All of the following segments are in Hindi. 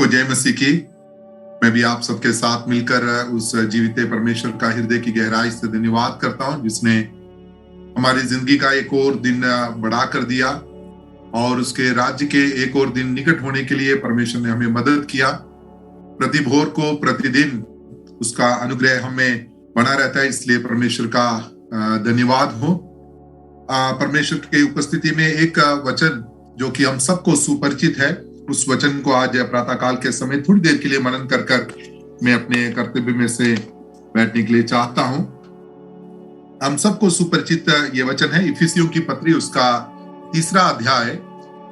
सबको जय मसीह की। मैं भी आप सबके साथ मिलकर उस जीवित परमेश्वर का हृदय की गहराई से धन्यवाद करता हूं, जिसने हमारी जिंदगी का एक और दिन बढ़ा कर दिया और उसके राज्य के एक और दिन निकट होने के लिए परमेश्वर ने हमें मदद किया। प्रति भोर को प्रतिदिन उसका अनुग्रह हमें बना रहता है, इसलिए परमेश्वर का धन्यवाद हो। परमेश्वर की उपस्थिति में एक वचन जो कि हम सबको सुपरिचित है, उस वचन को आज प्रातःकाल के समय थोड़ी देर के लिए मनन कर मैं अपने कर्तव्य में से बैठने के लिए चाहता हूं। हम सबको सुपरिचित ये वचन है इफिसियों की पत्री, उसका 3 अध्याय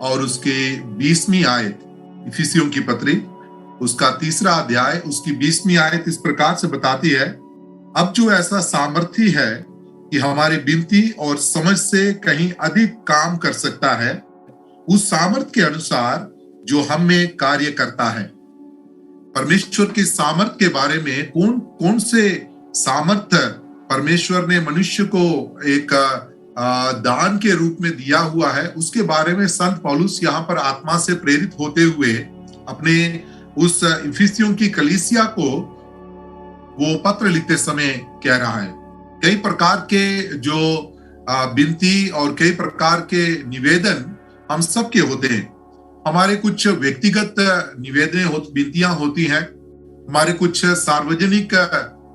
और उसकी 20वीं आयत। इफिसियों की पत्री उसका 3 अध्याय उसकी 20वीं आयत इस प्रकार से बताती है, अब जो ऐसा सामर्थ्य है कि हमारी विनती और समझ से कहीं अधिक काम कर सकता है, उस सामर्थ्य के अनुसार जो हम में कार्य करता है। परमेश्वर की सामर्थ्य के बारे में कौन कौन से सामर्थ्य परमेश्वर ने मनुष्य को एक दान के रूप में दिया हुआ है, उसके बारे में संत पौलुस यहाँ पर आत्मा से प्रेरित होते हुए अपने उस इफिसियों की कलीसिया को वो पत्र लिखते समय कह रहा है। कई प्रकार के जो विनती और कई प्रकार के निवेदन हम सबके होते हैं। हमारे कुछ व्यक्तिगत विनतियां होती हैं, हमारे कुछ सार्वजनिक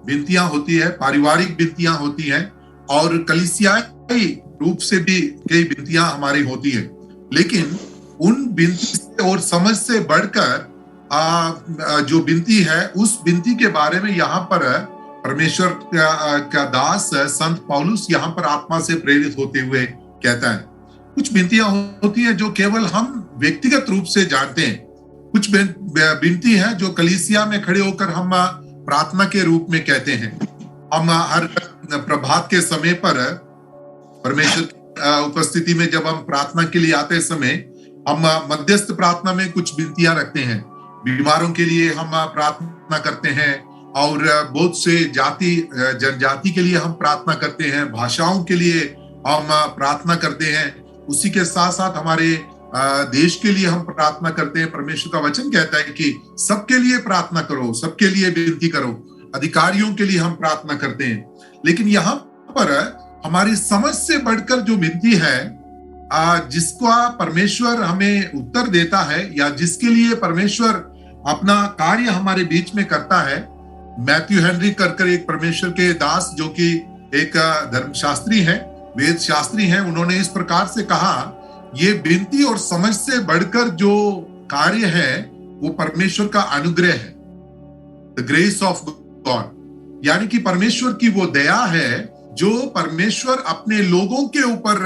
विनतियां होती है, पारिवारिक विनतियां होती हैं और कलीसियाई रूप से भी कई विनतियां हमारी होती हैं। लेकिन उन विनती से और समझ से बढ़कर जो विनती है, उस विनती के बारे में यहाँ पर परमेश्वर का दास संत पौलुस यहाँ पर आत्मा से प्रेरित होते हुए कहता है। कुछ विनतियां होती हैं जो केवल हम व्यक्तिगत रूप से जानते हैं, कुछ विनती है जो कलीसिया में खड़े होकर हम प्रार्थना के रूप में कहते हैं। हम हर प्रभात के समय पर परमेश्वर की उपस्थिति में जब हम प्रार्थना के लिए आते समय हम मध्यस्थ प्रार्थना में कुछ विनतियां रखते हैं। बीमारों के लिए हम प्रार्थना करते हैं और बहुत से जनजाति के लिए हम प्रार्थना करते हैं, भाषाओं के लिए हम प्रार्थना करते हैं। उसी के साथ साथ हमारे देश के लिए हम प्रार्थना करते हैं। परमेश्वर का वचन कहता है कि सबके लिए प्रार्थना करो, सबके लिए विनती करो। अधिकारियों के लिए हम प्रार्थना करते हैं। लेकिन यहाँ पर हमारी समझ से बढ़कर जो विनती है, जिसका परमेश्वर हमें उत्तर देता है या जिसके लिए परमेश्वर अपना कार्य हमारे बीच में करता है। मैथ्यू हेनरी कर एक परमेश्वर के दास जो कि एक धर्मशास्त्री है, वेद शास्त्री हैं, उन्होंने इस प्रकार से कहा, ये विनती और समझ से बढ़कर जो कार्य है वो परमेश्वर का अनुग्रह है, द ग्रेस ऑफ गॉड। यानी कि परमेश्वर की वो दया है जो परमेश्वर अपने लोगों के ऊपर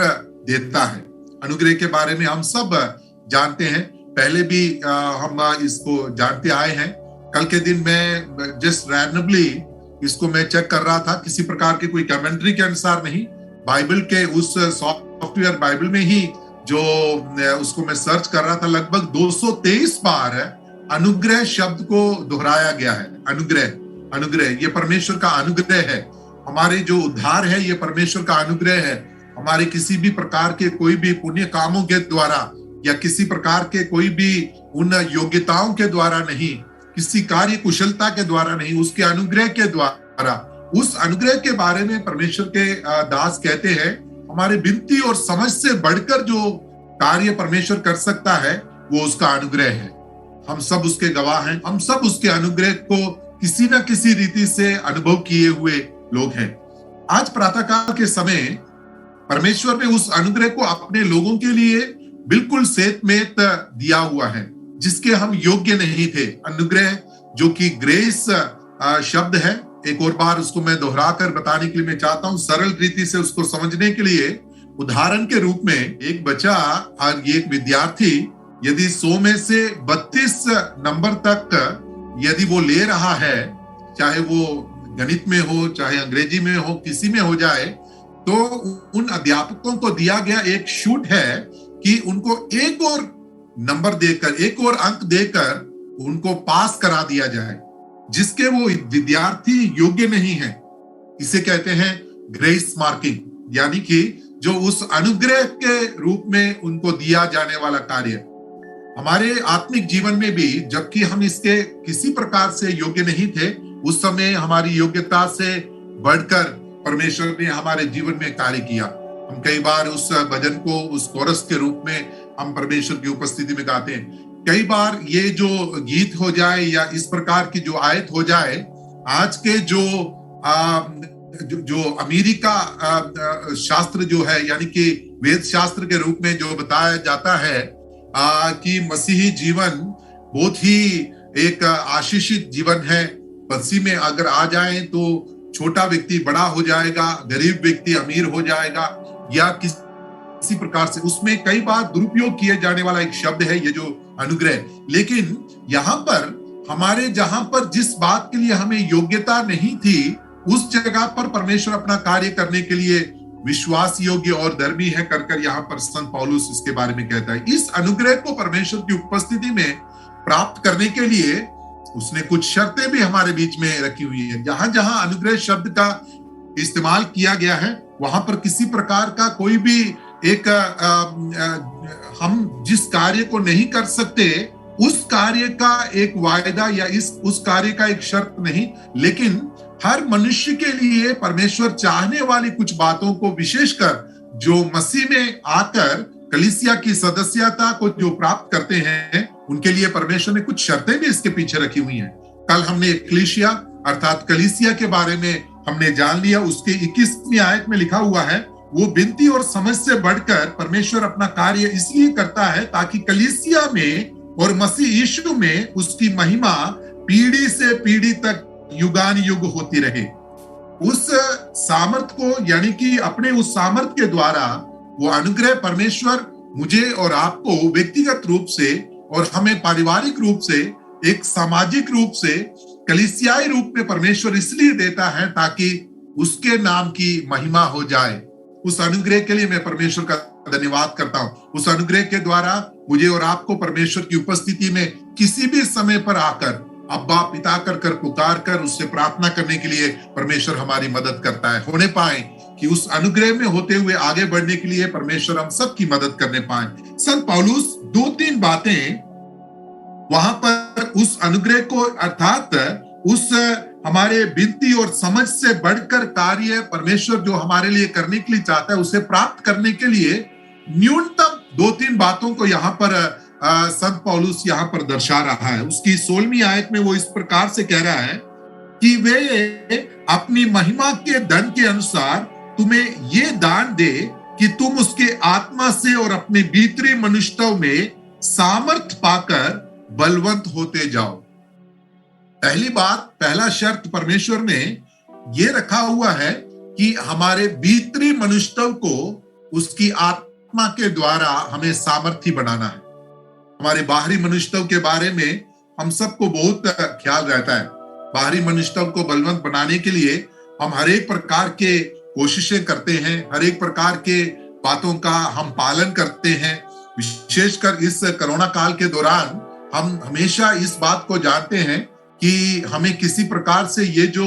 देता है। अनुग्रह के बारे में हम सब जानते हैं, पहले भी हम इसको जानते आए हैं। कल के दिन मैं जस्ट रैंडमली इसको मैं चेक कर रहा था, किसी प्रकार के कोई कमेंट्री के अनुसार नहीं, बाइबल के उस सॉफ्टवेयर बाइबल में ही जो उसको मैं सर्च कर रहा था, लगभग 223 बार अनुग्रह शब्द को दोहराया गया है। अनुग्रह, अनुग्रह, ये परमेश्वर का अनुग्रह है। हमारे जो उद्धार है ये परमेश्वर का अनुग्रह है। हमारे किसी भी प्रकार के कोई भी पुण्य कामों के द्वारा या किसी प्रकार के कोई भी उन योग्यताओं के द्वारा नहीं, किसी कार्य कुशलता के द्वारा नहीं, उसके अनुग्रह के द्वारा। उस अनुग्रह के बारे में परमेश्वर के दास कहते हैं, हमारे विनती और समझ से बढ़कर जो कार्य परमेश्वर कर सकता है वो उसका अनुग्रह है। हम सब उसके गवाह हैं, हम सब उसके अनुग्रह को किसी न किसी रीति से अनुभव किए हुए लोग हैं। आज प्रातःकाल के समय परमेश्वर ने उस अनुग्रह को अपने लोगों के लिए बिल्कुल सेतमेत दिया हुआ है, जिसके हम योग्य नहीं थे। अनुग्रह जो कि ग्रेस शब्द है, एक और बार उसको मैं दोहरा कर बताने के लिए मैं चाहता हूं, सरल रीति से उसको समझने के लिए। उदाहरण के रूप में एक बच्चा और एक विद्यार्थी यदि 100 में से 32 नंबर तक यदि वो ले रहा है, चाहे वो गणित में हो, चाहे अंग्रेजी में हो, किसी में हो जाए, तो उन अध्यापकों को दिया गया एक शूट है कि उनको एक और नंबर देकर, एक और अंक देकर उनको पास करा दिया जाए, जिसके वो विद्यार्थी योग्य नहीं है। इसे कहते हैं ग्रेस मार्किंग, यानी कि जो उस अनुग्रह के रूप में उनको दिया जाने वाला कार्य। हमारे आत्मिक जीवन में भी जबकि हम इसके किसी प्रकार से योग्य नहीं थे, उस समय हमारी योग्यता से बढ़कर परमेश्वर ने हमारे जीवन में कार्य किया। हम कई बार उस भजन को उस कोरस के रूप में हम परमेश्वर की उपस्थिति में गाते हैं। कई बार ये जो गीत हो जाए या इस प्रकार की जो आयत हो जाए, आज के जो अमेरिका शास्त्र जो है, यानी कि वेद शास्त्र के रूप में जो बताया जाता है कि मसीही जीवन बहुत ही एक आशीषित जीवन है। मसीह में अगर आ जाए तो छोटा व्यक्ति बड़ा हो जाएगा, गरीब व्यक्ति अमीर हो जाएगा, या किसी प्रकार से उसमें कई बार दुरुपयोग किए जाने वाला एक शब्द है ये जो अनुग्रह। लेकिन यहाँ पर हमारे जहां पर जिस बात के लिए हमें योग्यता नहीं थी, उस जगह पर परमेश्वर अपना कार्य करने के लिए विश्वास योग्य और धर्मी है कर यहाँ पर संत पौलुस इसके बारे में कहता है। इस अनुग्रह को परमेश्वर की उपस्थिति में प्राप्त करने के लिए उसने कुछ शर्तें भी हमारे बीच में रखी हुई है। जहां जहां अनुग्रह शब्द का इस्तेमाल किया गया है, वहां पर किसी प्रकार का कोई भी एक हम जिस कार्य को नहीं कर सकते उस कार्य का एक वायदा या उस कार्य का एक शर्त नहीं, लेकिन हर मनुष्य के लिए परमेश्वर चाहने वाली कुछ बातों को, विशेषकर जो मसीह में आकर कलीसिया की सदस्यता को जो प्राप्त करते हैं, उनके लिए परमेश्वर ने कुछ शर्तें भी इसके पीछे रखी हुई हैं। कल हमने एक्लीसिया अर्थात कलीसिया के बारे में हमने जान लिया। उसके 21वीं आयत में लिखा हुआ है, वो विनती और समझ से बढ़कर परमेश्वर अपना कार्य इसलिए करता है ताकि कलीसिया में और मसीह यीशु में उसकी महिमा पीढ़ी से पीढ़ी तक युगान युग होती रहे। उस सामर्थ को, यानी कि अपने उस सामर्थ के द्वारा वो अनुग्रह परमेश्वर मुझे और आपको व्यक्तिगत रूप से और हमें पारिवारिक रूप से, एक सामाजिक रूप से, कलीसियाई रूप में परमेश्वर इसलिए देता है ताकि उसके नाम की महिमा हो जाए। उस अनुग्रह के लिए मैं परमेश्वर का धन्यवाद करता हूं। उस अनुग्रह के द्वारा मुझे और आपको परमेश्वर की उपस्थिति में किसी भी समय पर आकर अब्बा पिता कर पुकार कर उससे प्रार्थना करने के लिए परमेश्वर हमारी मदद करता है। होने पाए कि उस अनुग्रह में होते हुए आगे बढ़ने के लिए परमेश्वर हम सबकी मदद करने पाए। संत पौलुस 2-3 बातें वहां पर उस अनुग्रह को अर्थात उस हमारे विनती और समझ से बढ़कर कार्य परमेश्वर जो हमारे लिए करने के लिए चाहता है, उसे प्राप्त करने के लिए न्यूनतम 2-3 बातों को यहाँ पर संत पौलुस यहाँ पर दर्शा रहा है। उसकी 16वीं आयत में वो इस प्रकार से कह रहा है कि वे अपनी महिमा के धन के अनुसार तुम्हें ये दान दे कि तुम उसके आत्मा से और अपने भीतरी मनुष्यत्व में सामर्थ पाकर बलवंत होते जाओ। पहली बात, पहला शर्त परमेश्वर ने ये रखा हुआ है कि हमारे भीतरी मनुष्यत्व को उसकी आत्मा के द्वारा हमें सामर्थी बनाना है। हमारे बाहरी मनुष्यत्व के बारे में हम सबको बहुत ख्याल रहता है। बाहरी मनुष्यत्व को बलवंत बनाने के लिए हम हर एक प्रकार के कोशिशें करते हैं, हर एक प्रकार के बातों का हम पालन करते हैं। विशेषकर इस कोरोना काल के दौरान हम हमेशा इस बात को जानते हैं कि हमें किसी प्रकार से ये जो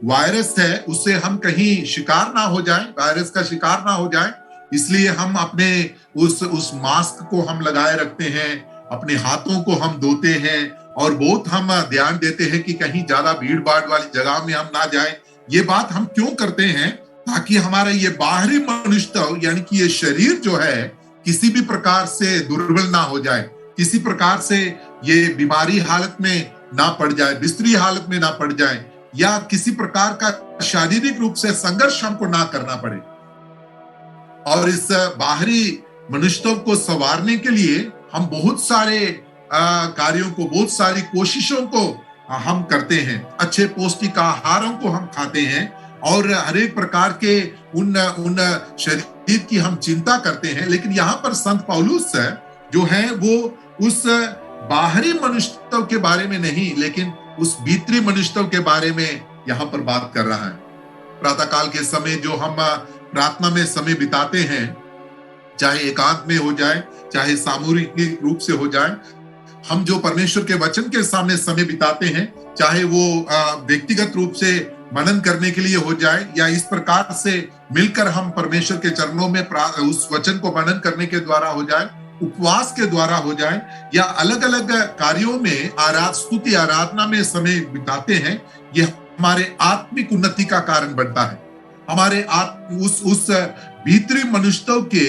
वायरस है उससे हम कहीं शिकार ना हो जाएं, वायरस का शिकार ना हो जाएं, इसलिए हम अपने उस मास्क को हम लगाए रखते हैं, अपने हाथों को हम धोते हैं और बहुत हम ध्यान देते हैं कि कहीं ज्यादा भीड़ भाड़ वाली जगह में हम ना जाएं। ये बात हम क्यों करते हैं? ताकि हमारा ये बाहरी मनुष्यत्व यानी कि ये शरीर जो है किसी भी प्रकार से दुर्बल ना हो जाए, किसी प्रकार से ये बीमारी हालत में ना पड़ जाए, बिस्तरी हालत में ना पड़ जाए, या किसी प्रकार का शारीरिक रूप से संघर्ष हमको ना करना पड़े। और इस बाहरी मनुष्यत्व को संवारने के लिए हम बहुत सारे कार्यों को, बहुत सारी कोशिशों को हम करते हैं। अच्छे पौष्टिक आहारों को हम खाते हैं और हर एक प्रकार के उन शरीर की हम चिंता करते हैं। लेकिन यहाँ पर संत पौलुस जो है वो उस बाहरी मनुष्यत्व के बारे में नहीं, लेकिन उस भीतरी मनुष्यत्व के बारे में यहाँ पर बात कर रहा है। प्रातः काल के समय जो हम प्रार्थना में समय बिताते हैं, चाहे एकांत में हो जाए, चाहे सामूहिक रूप से हो जाए, हम जो परमेश्वर के वचन के सामने समय बिताते हैं, चाहे वो व्यक्तिगत रूप से मनन करने के लिए हो जाए या इस प्रकार से मिलकर हम परमेश्वर के चरणों में उस वचन को मनन करने के द्वारा हो जाए, उपवास के द्वारा हो जाए या अलग अलग कार्यों में स्तुति आराधना में समय बिताते हैं, ये हमारे आत्मिक उन्नति का कारण बनता है। हमारे उस भीतरी मनुष्यों के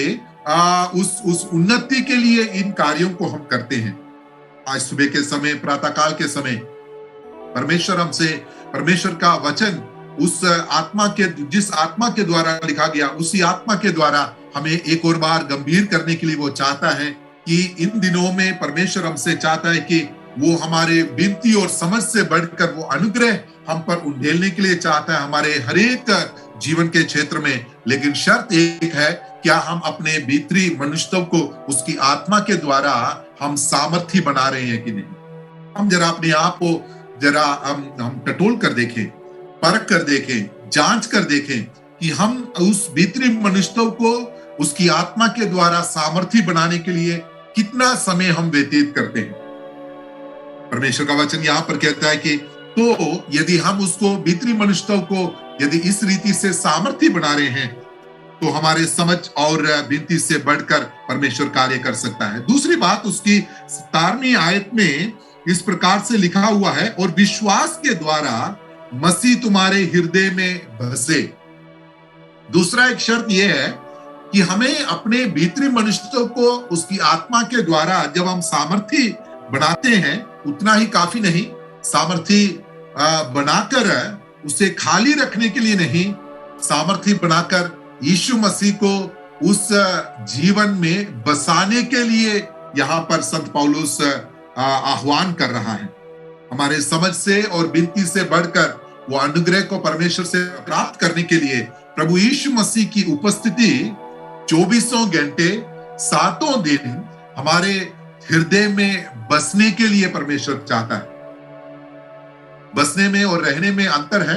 उस उन्नति के लिए इन कार्यों को हम करते हैं। आज सुबह के समय, प्रातः काल के समय परमेश्वर का वचन उस आत्मा के, जिस आत्मा के द्वारा लिखा गया, उसी आत्मा के द्वारा हमें एक और बार गंभीर करने के लिए वो चाहता है कि इन दिनों में परमेश्वर हमसे चाहता है कि वो हमारे विनती और समझ से बढ़कर वो अनुग्रह हम पर उंडेलने के लिए चाहता है हमारे हर एक जीवन के क्षेत्र में। लेकिन शर्त एक है, क्या हम अपने भीतरी मनुष्यों को उसकी आत्मा के द्वारा हम सामर्थी बना रहे हैं कि नहीं। हम जरा अपने आप को जरा हम टटोल कर देखें, परख कर देखें, जांच कर देखें कि हम उस भीतरी मनुष्यों को उसकी आत्मा के द्वारा सामर्थी बनाने के लिए कितना समय हम व्यतीत करते हैं। परमेश्वर का वचन यहाँ पर कहता है कि तो यदि हम उसको भीतरी मनुष्यों को यदि इस रीति से सामर्थी बना रहे हैं, तो हमारे समझ और विनती से बढ़कर परमेश्वर कार्य कर सकता है। दूसरी बात, उसकी 17वीं आयत में इस प्रकार से लिखा हुआ है, और विश्वास के द्वारा मसीह तुम्हारे हृदय में बसे। दूसरा एक शर्त यह है कि हमें अपने भीतरी मनुष्यों को उसकी आत्मा के द्वारा जब हम सामर्थी बनाते हैं, उतना ही काफी नहीं, सामर्थी बनाकर उसे खाली रखने के लिए नहीं, सामर्थी बनाकर यीशु मसीह को उस जीवन में बसाने के लिए यहाँ पर संत पौलुस आह्वान कर रहा है। हमारे समझ से और विनती से बढ़कर वो अनुग्रह को परमेश्वर से प्राप्त करने के लिए प्रभु यीशु मसीह की उपस्थिति 24 घंटे 7 दिन हमारे हृदय में बसने के लिए परमेश्वर चाहता है। बसने में और रहने में अंतर है।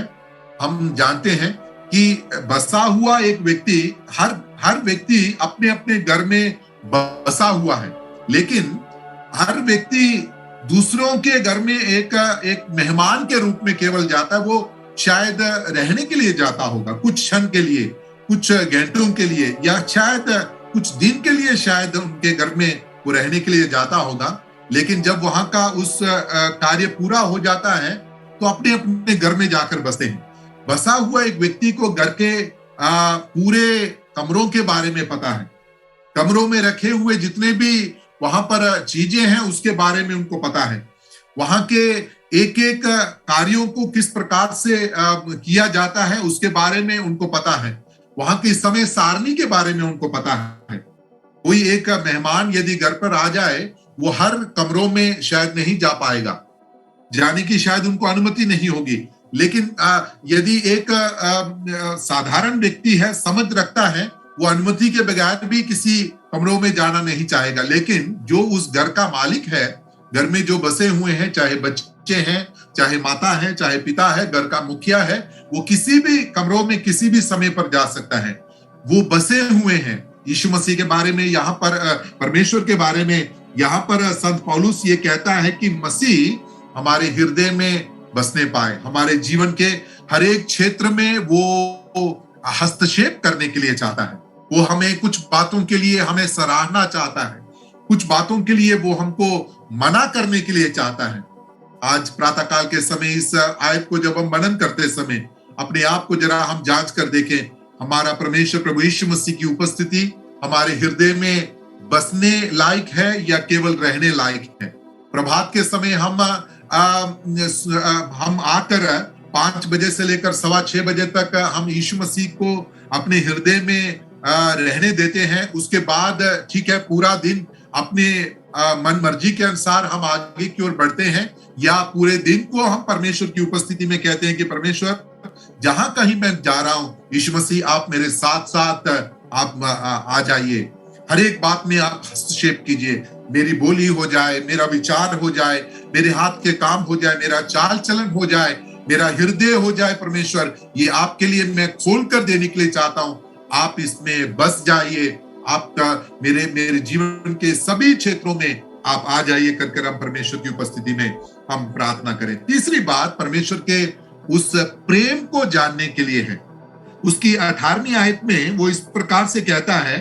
हम जानते हैं कि बसा हुआ एक व्यक्ति, हर व्यक्ति अपने अपने घर में बसा हुआ है, लेकिन हर व्यक्ति दूसरों के घर में एक मेहमान के रूप में केवल जाता है। वो शायद रहने के लिए जाता होगा, कुछ क्षण के लिए, कुछ घंटों के लिए, या शायद कुछ दिन के लिए शायद उनके घर में वो रहने के लिए जाता होगा। लेकिन जब वहां का उस कार्य पूरा हो जाता है तो अपने अपने घर में जाकर बसते हैं। बसा हुआ एक व्यक्ति को घर के पूरे कमरों के बारे में पता है, कमरों में रखे हुए जितने भी वहां पर चीजें हैं उसके बारे में उनको पता है, वहां के एक एक कार्यों को किस प्रकार से किया जाता है उसके बारे में उनको पता है, वहां की समय सारणी के बारे में उनको पता है। कोई एक मेहमान यदि घर पर आ जाए, वो हर कमरों में शायद नहीं जा पाएगा, जाने की शायद उनको अनुमति नहीं होगी। लेकिन यदि एक साधारण व्यक्ति है, समझ रखता है, वो अनुमति के बगैर भी किसी कमरों में जाना नहीं चाहेगा। लेकिन जो उस घर का मालिक है, घर में जो बसे हुए हैं, चाहे बच्चे हैं, चाहे माता है, चाहे पिता है, घर का मुखिया है, वो किसी भी कमरों में किसी भी समय पर जा सकता है। वो बसे हुए हैं। यीशु मसीह के बारे में यहाँ पर, परमेश्वर के बारे में यहाँ पर संत पौलुस ये कहता है कि मसीह हमारे हृदय में बसने पाए, हमारे जीवन के हर एक क्षेत्र में वो हस्तक्षेप करने के लिए चाहता है। वो हमें कुछ बातों के लिए हमें सराहना चाहता है, कुछ बातों के लिए वो हमको मना करने के लिए चाहता है। आज प्रातःकाल के समय इस आयत को जब हम मनन करते समय अपने आप को जरा हम जांच कर देखें, हमारा परमेश्वर प्रभु यीशु मसीह की उपस्थिति हमारे हृदय में बसने लायक है या केवल रहने लायक है। प्रभात के समय हम आकर 5 बजे से लेकर 6:15 बजे तक हम यीशु मसीह को अपने हृदय में रहने देते हैं। उसके बाद ठीक है, पूरा दिन अपने मन मर्जी के अनुसार हम आगे की ओर बढ़ते हैं, या पूरे दिन को हम परमेश्वर की उपस्थिति में कहते हैं कि परमेश्वर जहां कहीं मैं जा रहा हूं, यीशु मसीह आप मेरे साथ साथ आप आ जाइए, हर एक बात में आप हस्तक्षेप कीजिए, मेरी बोली हो जाए, मेरा विचार हो जाए, मेरे हाथ के काम हो जाए, मेरा चाल चलन हो जाए, मेरा हृदय हो जाए। परमेश्वर, ये आपके लिए मैं खोल कर देने के लिए चाहता हूं, आप इसमें बस जाइए, आपका मेरे जीवन के सभी क्षेत्रों में आप आ जाइए कर हम परमेश्वर की उपस्थिति में हम प्रार्थना करें। तीसरी बात परमेश्वर के उस प्रेम को जानने के लिए है। उसकी 18वीं आयत में वो इस प्रकार से कहता है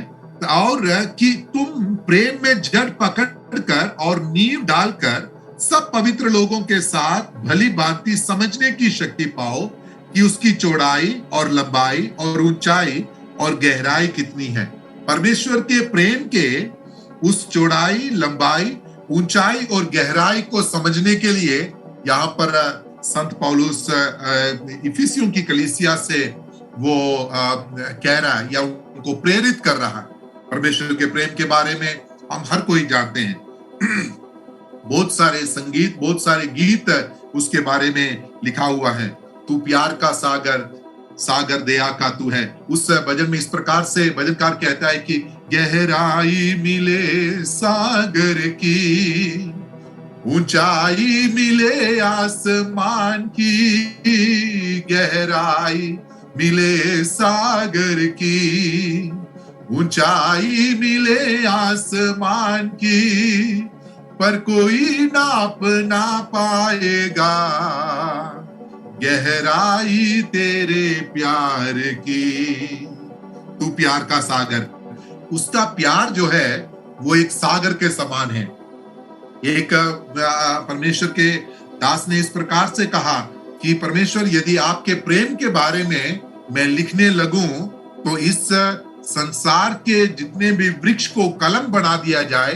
और कि तुम प्रेम में जड़ पकड़कर और नींव डालकर सब पवित्र लोगों के साथ भली भांति समझने की शक्ति पाओ कि उसकी चौड़ाई और लंबाई और ऊंचाई और गहराई कितनी है। परमेश्वर के प्रेम के उस चौड़ाई, लंबाई, ऊंचाई और गहराई को समझने के लिए यहाँ पर संत पौलुस इफिसियों की कलीसिया से वो कह रहा है या उनको प्रेरित कर रहा है। परमेश्वर के प्रेम के बारे में हम हर कोई जानते हैं। बहुत सारे संगीत, बहुत सारे गीत उसके बारे में लिखा हुआ है। तू प्यार का सागर, सागर दया का तू है। उस भजन में इस प्रकार से भजनकार कहता है कि गहराई मिले सागर की, ऊंचाई मिले आसमान की, गहराई मिले सागर की, ऊंचाई मिले आसमान की, पर कोई नाप ना पाएगा गहराई तेरे प्यार की। तू प्यार का सागर, उसका प्यार जो है वो एक सागर के समान है। एक परमेश्वर के दास ने इस प्रकार से कहा कि परमेश्वर, यदि आपके प्रेम के बारे में मैं लिखने लगूं तो इस संसार के जितने भी वृक्ष को कलम बना दिया जाए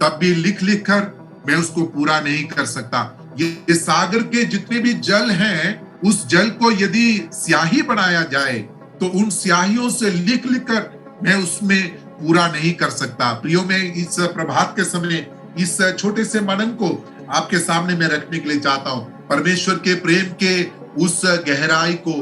तब भी लिख लिख कर मैं उसको पूरा नहीं कर सकता। ये सागर के जितने भी जल हैं, उस जल को यदि स्याही बनाया जाए तो उन स्याहियों से लिख लिख कर मैं उसमें पूरा नहीं कर सकता। प्रियो, मैं इस प्रभात के समय इस छोटे से मनन को आपके सामने मैं रखने के लिए चाहता हूं। परमेश्वर के प्रेम के उस गहराई को,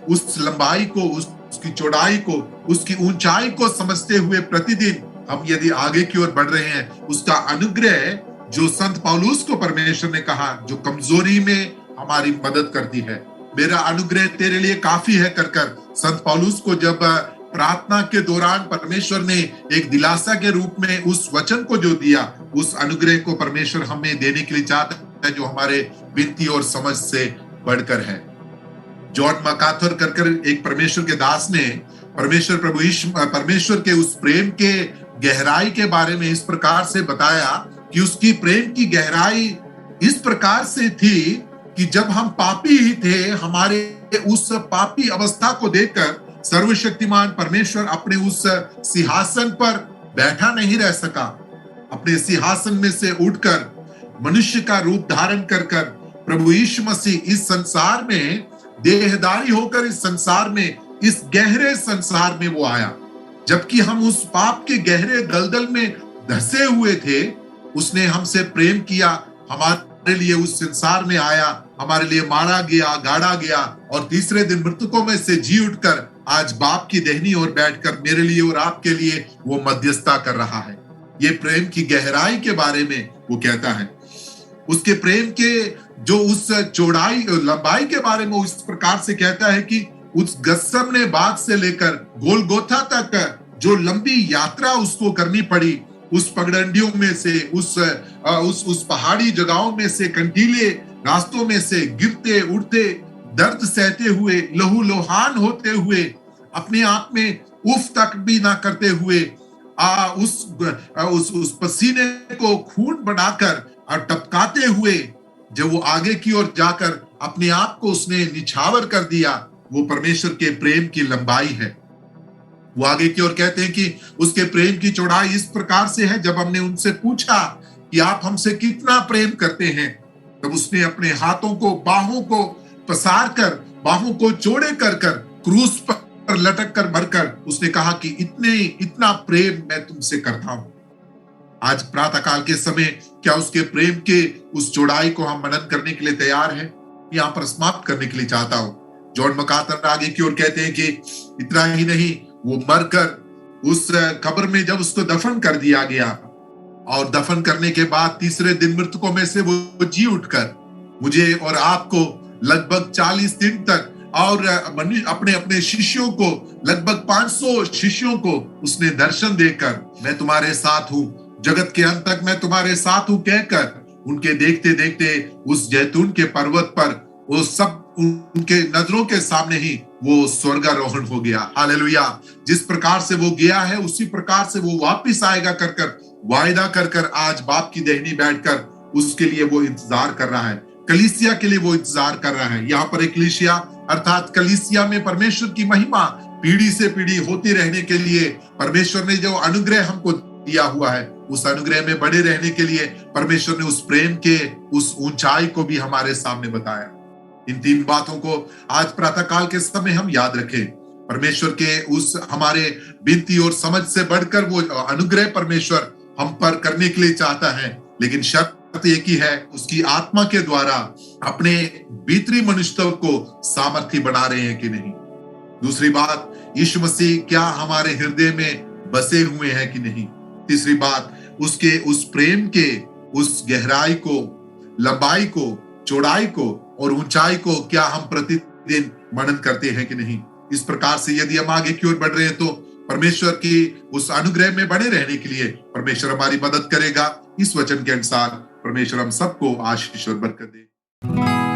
उस लंबाई को, उसकी चौड़ाई को, उसकी ऊंचाई को समझते हुए प्रतिदिन हम यदि आगे की ओर बढ़ रहे हैं, उसका अनुग्रह जो संत पौलुस को परमेश्वर ने कहा, जो कमजोरी में हमारी मदद करती है, मेरा अनुग्रह तेरे लिए काफी है कर कर संत पौलुस को जब प्रार्थना के दौरान परमेश्वर ने एक दिलासा के रूप में उस वचन को जो दिया, उस अनुग्रह को परमेश्वर हमें देने के लिए चाहता है जो हमारे विनती और समझ से बढ़कर है। जॉन मकाथर कर एक परमेश्वर के दास ने परमेश्वर के उस प्रेम के गहराई के बारे में इस प्रकार से बताया कि उसकी प्रेम की गहराई इस प्रकार से थी कि जब हम पापी ही थे, हमारे उस पापी अवस्था को देखकर सर्वशक्तिमान परमेश्वर अपने उस सिंहासन पर बैठा नहीं रह सका। अपने सिंहासन में से उठकर मनुष्य का रूप धारण कर कर प्रभु यीशु मसीह इस संसार में देहधारी होकर इस संसार में, इस गहरे संसार में वो आया। जबकि हम उस पाप के गहरे दलदल में धंसे हुए थे, उसने हमसे प्रेम किया, हमारे लिए उस संसार में आया, हमारे लिए मारा गया, गाड़ा गया और तीसरे दिन मृतकों में से जी उठकर आज बाप की दाहिनी ओर बैठकर मेरे लिए और आपके लिए वो मध्यस्थता कर रहा है। ये प्रेम की गहराई के बारे में वो कहता है। उसके प्रेम के जो उस चौड़ाई लंबाई के बारे में उस प्रकार से कहता है कि उस गत्सेमने बाग से लेकर गोलगोथा तक जो लंबी यात्रा उसको करनी पड़ी, उस पगडंडियों में से, उस पहाड़ी जगहों में से, कंटीले रास्तों में से गिरते उड़ते, दर्द सहते हुए, लहू लोहान होते हुए, अपने आप में उफ तक भी ना करते हुए, उस पसीने को खून बनाकर और टपकाते हुए जब वो आगे की ओर जाकर अपने आप को उसने निछावर कर दिया, वो परमेश्वर के प्रेम की लंबाई है। वो आगे की ओर कहते हैं कि उसके प्रेम की चौड़ाई इस प्रकार से है, जब हमने उनसे पूछा कि आप हमसे कितना प्रेम करते हैं, तब उसने अपने हाथों को, बाहों को पसार कर, बाहों को चौड़े कर कर क्रूस पर लटक कर मरकर उसने कहा कि इतना प्रेम मैं तुमसे करता हूं। आज प्रातः काल के समय क्या उसके प्रेम के उस चौड़ाई को हम मनन करने के लिए तैयार हैं? यहाँ पर समाप्त करने के लिए चाहता हूं। जॉन मकाथर आगे की ओर कहते हैं कि इतना ही नहीं, वो मरकर उस कब्र में जब उसको दफन कर दिया गया और दफन करने के बाद तीसरे दिन मृतकों में से वो जी उठकर मुझे और आपको लगभग 40 दिन तक और अपने अपने शिष्यों को, लगभग 500 शिष्यों को उसने दर्शन देकर, मैं तुम्हारे साथ हूं, जगत के अंत तक मैं तुम्हारे साथ हूं कहकर उनके देखते देखते उस जैतून के पर्वत पर वो सब उनके नजरों के सामने ही वो स्वर्गारोहण हो गया। हालेलुया। जिस प्रकार से वो गया है उसी प्रकार से वो वापस आएगा कर कर वायदा कर कर आज बाप की देहनी बैठकर उसके लिए वो इंतजार कर रहा है। कलीसिया के लिए वो इंतजार कर रहा है। यहाँ पर कलीसिया अर्थात कलीसिया में परमेश्वर की महिमा पीढ़ी से पीढ़ी होती रहने के लिए परमेश्वर ने जो अनुग्रह हमको दिया हुआ है, उस अनुग्रह में बड़े रहने के लिए परमेश्वर ने उस प्रेम के उस ऊंचाई को भी हमारे सामने बताया। इन 3 बातों को आज प्रातः काल के समय हम याद रखें। परमेश्वर के उस हमारे विनती और समझ से बढ़कर वो अनुग्रह परमेश्वर हम पर करने के लिए चाहता है, लेकिन शर्त एक ही है, उसकी आत्मा के द्वारा अपने भीतरी मनुष्यत्व को सामर्थ्य बना रहे हैं कि नहीं। दूसरी बात, यीशु मसीह क्या हमारे हृदय में बसे हुए हैं कि नहीं। तीसरी बात, उसके उस प्रेम के उस गहराई को, लंबाई को, चौड़ाई को और ऊंचाई को क्या हम प्रतिदिन मनन करते हैं कि नहीं। इस प्रकार से यदि हम आगे की ओर बढ़ रहे हैं तो परमेश्वर की उस अनुग्रह में बने रहने के लिए परमेश्वर हमारी मदद करेगा। इस वचन के अनुसार परमेश्वर हम सबको आशीष और बरकत दे।